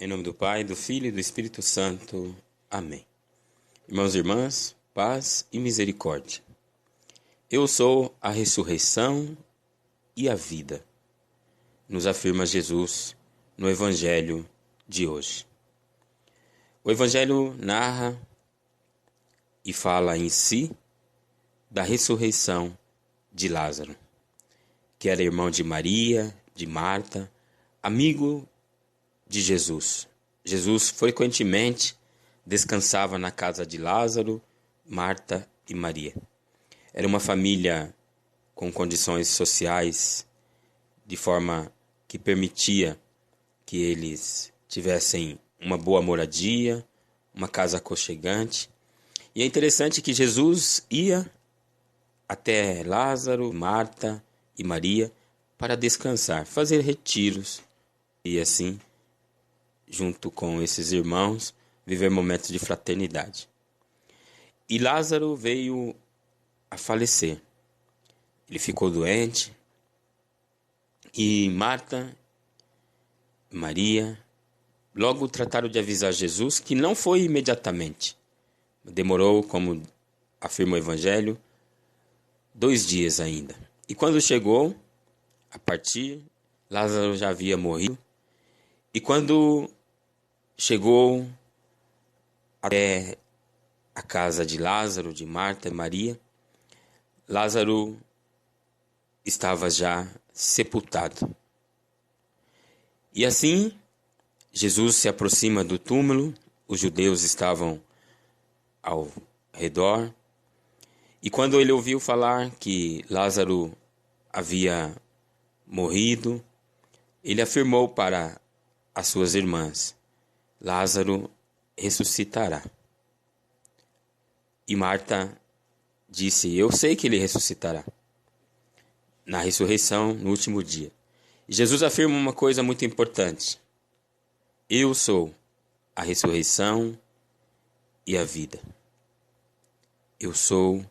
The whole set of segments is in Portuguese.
Em nome do Pai, do Filho e do Espírito Santo. Amém. Irmãos e irmãs, paz e misericórdia. Eu sou a ressurreição e a vida, nos afirma Jesus no Evangelho de hoje. O Evangelho narra e fala em si da ressurreição de Lázaro, que era irmão de Maria, de Marta, amigo de Jesus. Jesus frequentemente descansava na casa de Lázaro, Marta e Maria. Era uma família com condições sociais de forma que permitia que eles tivessem uma boa moradia, uma casa aconchegante. E é interessante que Jesus ia até Lázaro, Marta e Maria para descansar, fazer retiros e assim, junto com esses irmãos, viver momentos de fraternidade. E Lázaro veio a falecer. Ele ficou doente e Marta e Maria logo trataram de avisar Jesus, que não foi imediatamente. Demorou, como afirma o Evangelho, 2 dias ainda. E quando chegou a partir, Lázaro já havia morrido. E quando chegou até a casa de Lázaro, de Marta e Maria, Lázaro estava já sepultado. E assim, Jesus se aproxima do túmulo, os judeus estavam ao redor, e quando ele ouviu falar que Lázaro havia morrido, ele afirmou para as suas irmãs: Lázaro ressuscitará. E Marta disse: eu sei que ele ressuscitará na ressurreição, no último dia. E Jesus afirma uma coisa muito importante: eu sou a ressurreição e a vida. Eu sou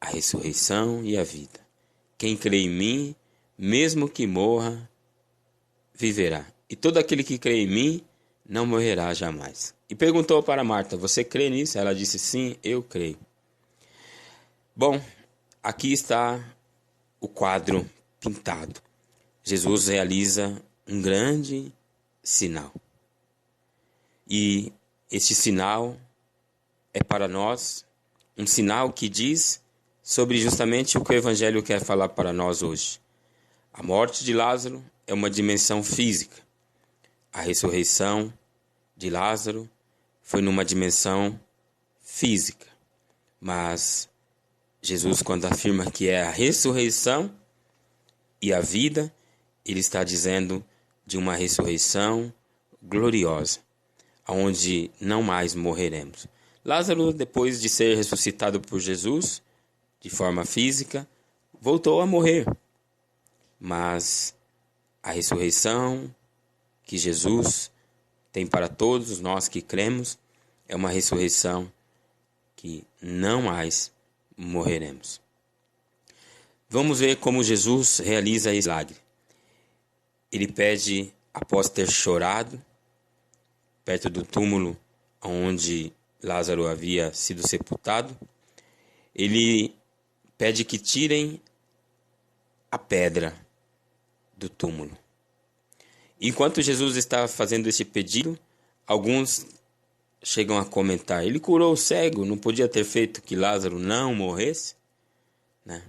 a ressurreição e a vida. Quem crê em mim, mesmo que morra, viverá. E todo aquele que crê em mim não morrerá jamais. E perguntou para Marta: você crê nisso? Ela disse: sim, eu creio. Bom, aqui está o quadro pintado. Jesus realiza um grande sinal. E este sinal é para nós um sinal que diz sobre justamente o que o Evangelho quer falar para nós hoje. A morte de Lázaro é uma dimensão física. A ressurreição de Lázaro foi numa dimensão física. Mas Jesus, quando afirma que é a ressurreição e a vida, ele está dizendo de uma ressurreição gloriosa, onde não mais morreremos. Lázaro, depois de ser ressuscitado por Jesus, de forma física, voltou a morrer. Mas a ressurreição que Jesus tem para todos nós que cremos é uma ressurreição que não mais morreremos. Vamos ver como Jesus realiza esse milagre. Ele pede, após ter chorado, perto do túmulo onde Lázaro havia sido sepultado, ele pede que tirem a pedra do túmulo. Enquanto Jesus está fazendo esse pedido, alguns chegam a comentar: ele curou o cego, não podia ter feito que Lázaro não morresse? Né?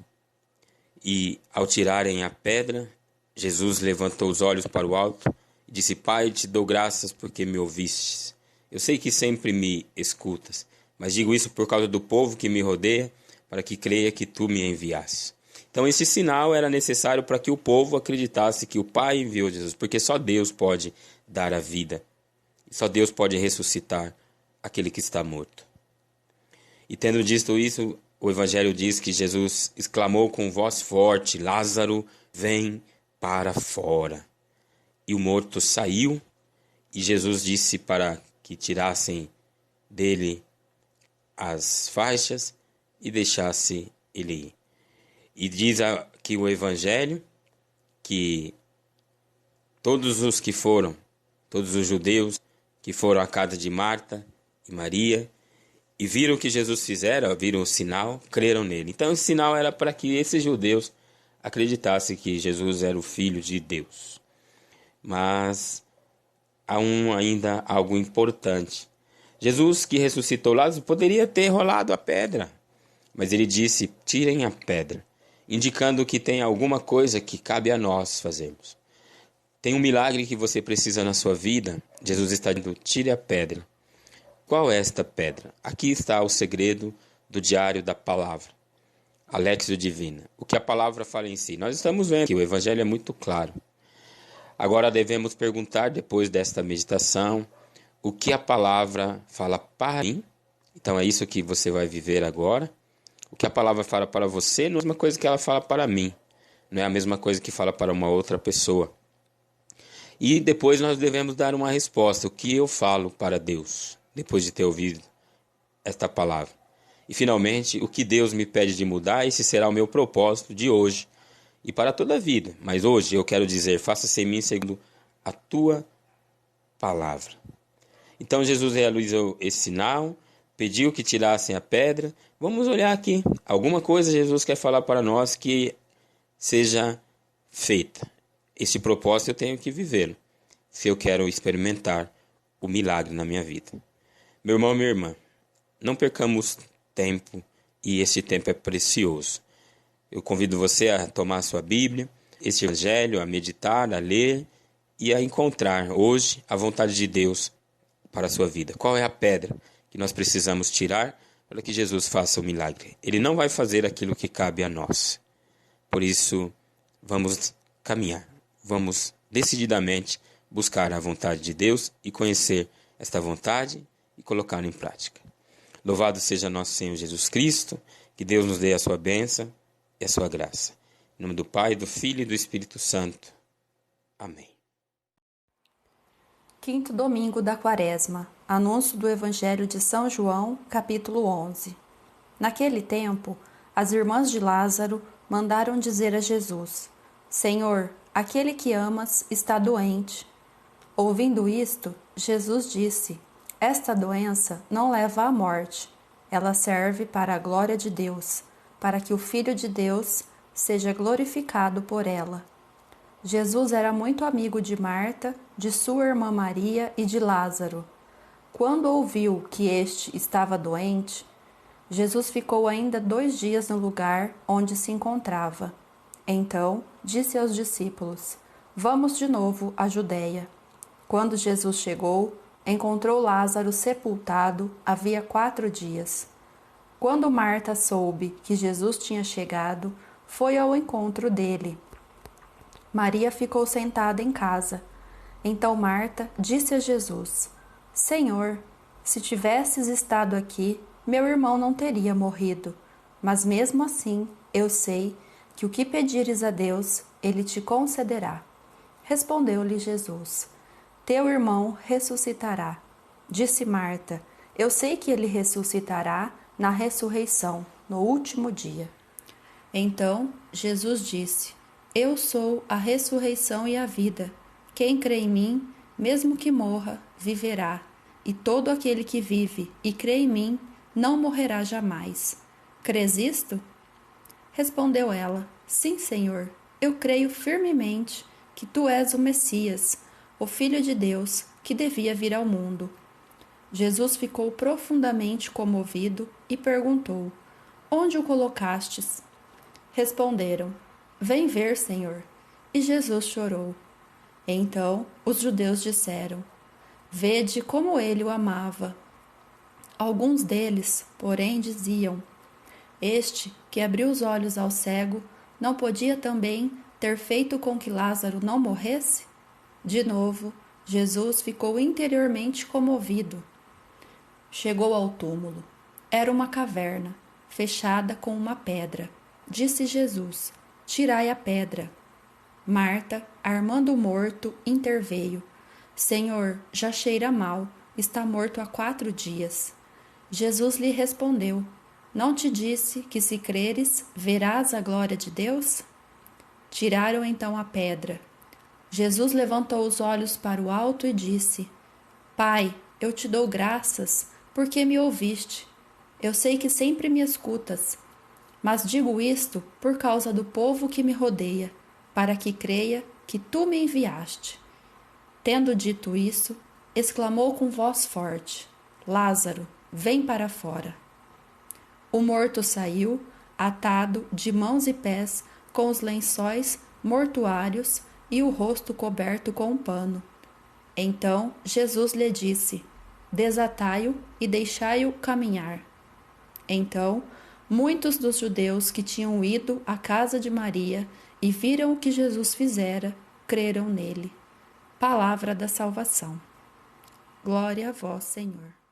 E ao tirarem a pedra, Jesus levantou os olhos para o alto e disse: Pai, te dou graças porque me ouvistes. Eu sei que sempre me escutas, mas digo isso por causa do povo que me rodeia, para que creia que tu me enviaste. Então esse sinal era necessário para que o povo acreditasse que o Pai enviou Jesus, porque só Deus pode dar a vida. Só Deus pode ressuscitar aquele que está morto. E tendo dito isso, o Evangelho diz que Jesus exclamou com voz forte: Lázaro, vem para fora. E o morto saiu, e Jesus disse para que tirassem dele as faixas e deixasse ele ir. E diz aqui o Evangelho que todos os que foram Todos os judeus que foram à casa de Marta e Maria e viram o que Jesus fizera, viram o sinal, creram nele. Então esse sinal era para que esses judeus acreditassem que Jesus era o Filho de Deus. Mas há ainda algo importante. Jesus, que ressuscitou Lázaro, poderia ter rolado a pedra, mas ele disse: tirem a pedra, indicando que tem alguma coisa que cabe a nós fazermos. Tem um milagre que você precisa na sua vida. Jesus está dizendo: tire a pedra. Qual é esta pedra? Aqui está o segredo do diário da palavra, a Léxio Divina. O que a palavra fala em si. Nós estamos vendo que o Evangelho é muito claro. Agora devemos perguntar, depois desta meditação, o que a palavra fala para mim. Então é isso que você vai viver agora. O que a palavra fala para você não é a mesma coisa que ela fala para mim. Não é a mesma coisa que fala para uma outra pessoa. E depois nós devemos dar uma resposta. O que eu falo para Deus, depois de ter ouvido esta palavra? E finalmente, o que Deus me pede de mudar, esse será o meu propósito de hoje e para toda a vida. Mas hoje eu quero dizer: faça-se em mim segundo a tua palavra. Então Jesus realizou esse sinal, pediu que tirassem a pedra. Vamos olhar aqui. Alguma coisa Jesus quer falar para nós que seja feita. Esse propósito eu tenho que vivê-lo, se eu quero experimentar o milagre na minha vida. Meu irmão, minha irmã, não percamos tempo, e esse tempo é precioso. Eu convido você a tomar a sua Bíblia, este Evangelho, a meditar, a ler e a encontrar hoje a vontade de Deus para a sua vida. Qual é a pedra que nós precisamos tirar para que Jesus faça o milagre? Ele não vai fazer aquilo que cabe a nós. Por isso, vamos caminhar. Vamos decididamente buscar a vontade de Deus e conhecer esta vontade e colocá-la em prática. Louvado seja nosso Senhor Jesus Cristo, que Deus nos dê a sua bênção e a sua graça. Em nome do Pai, do Filho e do Espírito Santo. Amém. Quinto domingo da Quaresma. Anúncio do Evangelho de São João, capítulo 11. Naquele tempo, as irmãs de Lázaro mandaram dizer a Jesus: Senhor, aquele que amas está doente. Ouvindo isto, Jesus disse: Esta doença não leva à morte. Ela serve para a glória de Deus, para que o Filho de Deus seja glorificado por ela. Jesus era muito amigo de Marta, de sua irmã Maria e de Lázaro. Quando ouviu que este estava doente, Jesus ficou ainda 2 dias no lugar onde se encontrava. Então disse aos discípulos: Vamos de novo à Judeia. Quando Jesus chegou, encontrou Lázaro sepultado havia 4 dias. Quando Marta soube que Jesus tinha chegado, foi ao encontro dele. Maria ficou sentada em casa. Então Marta disse a Jesus: Senhor, se tivesses estado aqui, meu irmão não teria morrido. Mas mesmo assim, eu sei que o que pedires a Deus, ele te concederá. Respondeu-lhe Jesus: Teu irmão ressuscitará. Disse Marta: Eu sei que ele ressuscitará na ressurreição, no último dia. Então Jesus disse: Eu sou a ressurreição e a vida. Quem crê em mim, mesmo que morra, viverá. E todo aquele que vive e crê em mim, não morrerá jamais. Crês isto? Respondeu ela: Sim, Senhor, eu creio firmemente que tu és o Messias, o Filho de Deus, que devia vir ao mundo. Jesus ficou profundamente comovido e perguntou: Onde o colocastes? Responderam: Vem ver, Senhor. E Jesus chorou. Então os judeus disseram: Vede como ele o amava. Alguns deles, porém, diziam: Este, que abriu os olhos ao cego, não podia também ter feito com que Lázaro não morresse? De novo, Jesus ficou interiormente comovido. Chegou ao túmulo. Era uma caverna, fechada com uma pedra. Disse Jesus: Tirai a pedra. Marta, armando o morto, interveio: Senhor, já cheira mal, está morto há 4 dias. Jesus lhe respondeu: Não te disse que se creres, verás a glória de Deus? Tiraram então a pedra. Jesus levantou os olhos para o alto e disse: Pai, eu te dou graças, porque me ouviste. Eu sei que sempre me escutas, mas digo isto por causa do povo que me rodeia, para que creia que tu me enviaste. Tendo dito isso, exclamou com voz forte: Lázaro, vem para fora. O morto saiu, atado de mãos e pés, com os lençóis mortuários e o rosto coberto com um pano. Então Jesus lhe disse: Desatai-o e deixai-o caminhar. Então, muitos dos judeus que tinham ido à casa de Maria e viram o que Jesus fizera, creram nele. Palavra da salvação. Glória a vós, Senhor.